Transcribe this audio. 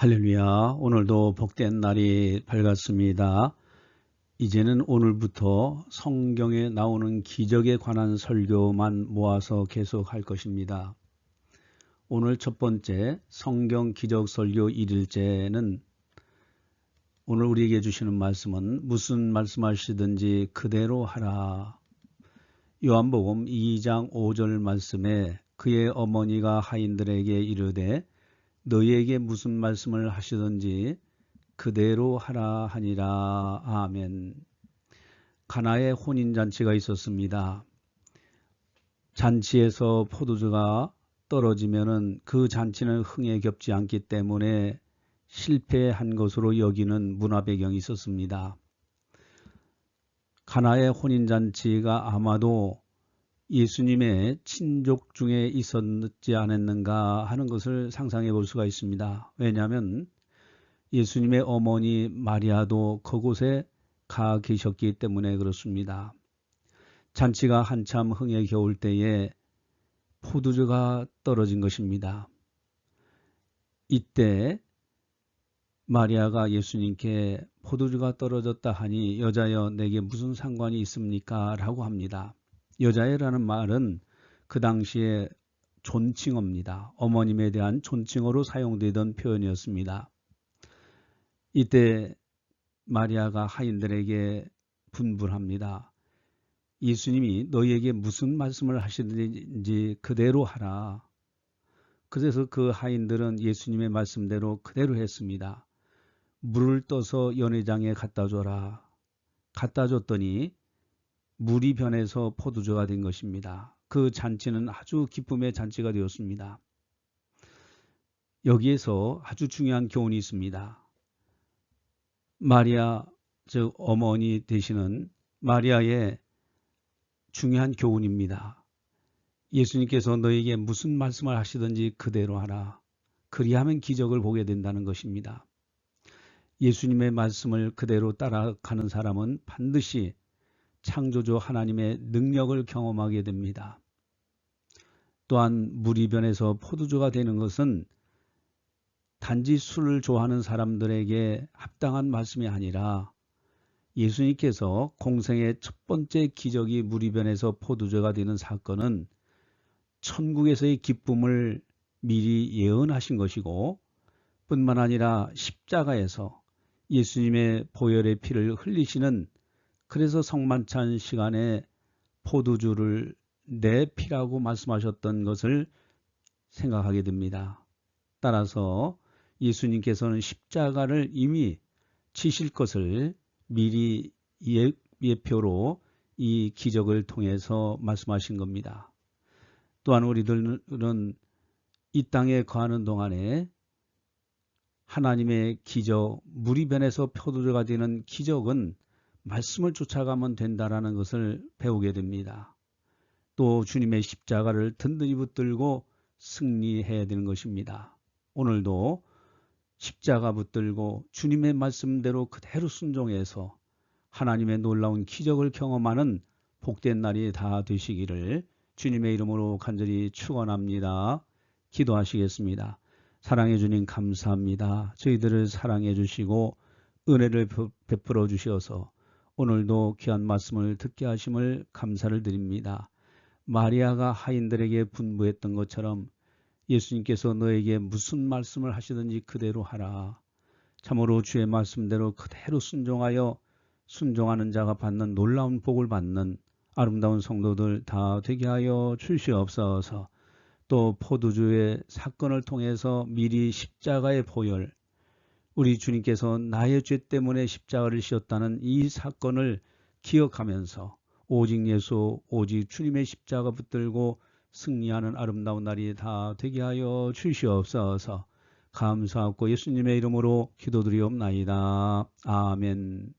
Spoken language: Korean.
할렐루야. 오늘도 복된 날이 밝았습니다. 이제는 오늘부터 성경에 나오는 기적에 관한 설교만 모아서 계속할 것입니다. 오늘 첫 번째 성경 기적 설교 1일째는 오늘 우리에게 주시는 말씀은 무슨 말씀하시든지 그대로 하라. 요한복음 2장 5절 말씀에 그의 어머니가 하인들에게 이르되 너희에게 무슨 말씀을 하시든지 그대로 하라 하니라. 아멘. 가나에 혼인잔치가 있었습니다. 잔치에서 포도주가 떨어지면은 그 잔치는 흥에 겹지 않기 때문에 실패한 것으로 여기는 문화 배경이 있었습니다. 가나의 혼인잔치가 아마도 예수님의 친족 중에 있었지 않았는가 하는 것을 상상해 볼 수가 있습니다. 왜냐하면 예수님의 어머니 마리아도 그곳에 가 계셨기 때문에 그렇습니다. 잔치가 한참 흥에 겨울 때에 포도주가 떨어진 것입니다. 이때 마리아가 예수님께 포도주가 떨어졌다 하니 여자여 내게 무슨 상관이 있습니까? 라고 합니다. 여자애라는 말은 그 당시에 존칭어입니다. 어머님에 대한 존칭어로 사용되던 표현이었습니다. 이때 마리아가 하인들에게 분불합니다. 예수님이 너희에게 무슨 말씀을 하시든지 그대로 하라. 그래서 그 하인들은 예수님의 말씀대로 그대로 했습니다. 물을 떠서 연회장에 갖다 줘라. 갖다 줬더니 물이 변해서 포도주가 된 것입니다. 그 잔치는 아주 기쁨의 잔치가 되었습니다. 여기에서 아주 중요한 교훈이 있습니다. 마리아, 즉 어머니 되시는 마리아의 중요한 교훈입니다. 예수님께서 너에게 무슨 말씀을 하시든지 그대로 하라. 그리하면 기적을 보게 된다는 것입니다. 예수님의 말씀을 그대로 따라가는 사람은 반드시 창조주 하나님의 능력을 경험하게 됩니다. 또한 물이 변해서 포도주가 되는 것은 단지 술을 좋아하는 사람들에게 합당한 말씀이 아니라 예수님께서 공생의 첫 번째 기적이 물이 변해서 포도주가 되는 사건은 천국에서의 기쁨을 미리 예언하신 것이고 뿐만 아니라 십자가에서 예수님의 보혈의 피를 흘리시는 그래서 성만찬 시간에 포도주를 내 피라고 말씀하셨던 것을 생각하게 됩니다. 따라서 예수님께서는 십자가를 이미 치실 것을 미리 예표로 이 기적을 통해서 말씀하신 겁니다. 또한 우리들은 이 땅에 거하는 동안에 하나님의 기적, 물이 변해서 포도주가 되는 기적은 말씀을 쫓아가면 된다라는 것을 배우게 됩니다. 또 주님의 십자가를 든든히 붙들고 승리해야 되는 것입니다. 오늘도 십자가 붙들고 주님의 말씀대로 그대로 순종해서 하나님의 놀라운 기적을 경험하는 복된 날이 다 되시기를 주님의 이름으로 간절히 축원합니다. 기도하시겠습니다. 사랑해 주님 감사합니다. 저희들을 사랑해 주시고 은혜를 베풀어 주셔서 오늘도 귀한 말씀을 듣게 하심을 감사를 드립니다. 마리아가 하인들에게 분부했던 것처럼 예수님께서 너에게 무슨 말씀을 하시든지 그대로 하라. 참으로 주의 말씀대로 그대로 순종하여 순종하는 자가 받는 놀라운 복을 받는 아름다운 성도들 다 되게 하여 주시옵소서. 또 포도주의 사건을 통해서 미리 십자가의 보혈, 우리 주님께서 나의 죄 때문에 십자가를 지었다는 이 사건을 기억하면서 오직 예수, 오직 주님의 십자가 붙들고 승리하는 아름다운 날이 다 되게 하여 주시옵소서. 감사하고 예수님의 이름으로 기도드리옵나이다. 아멘.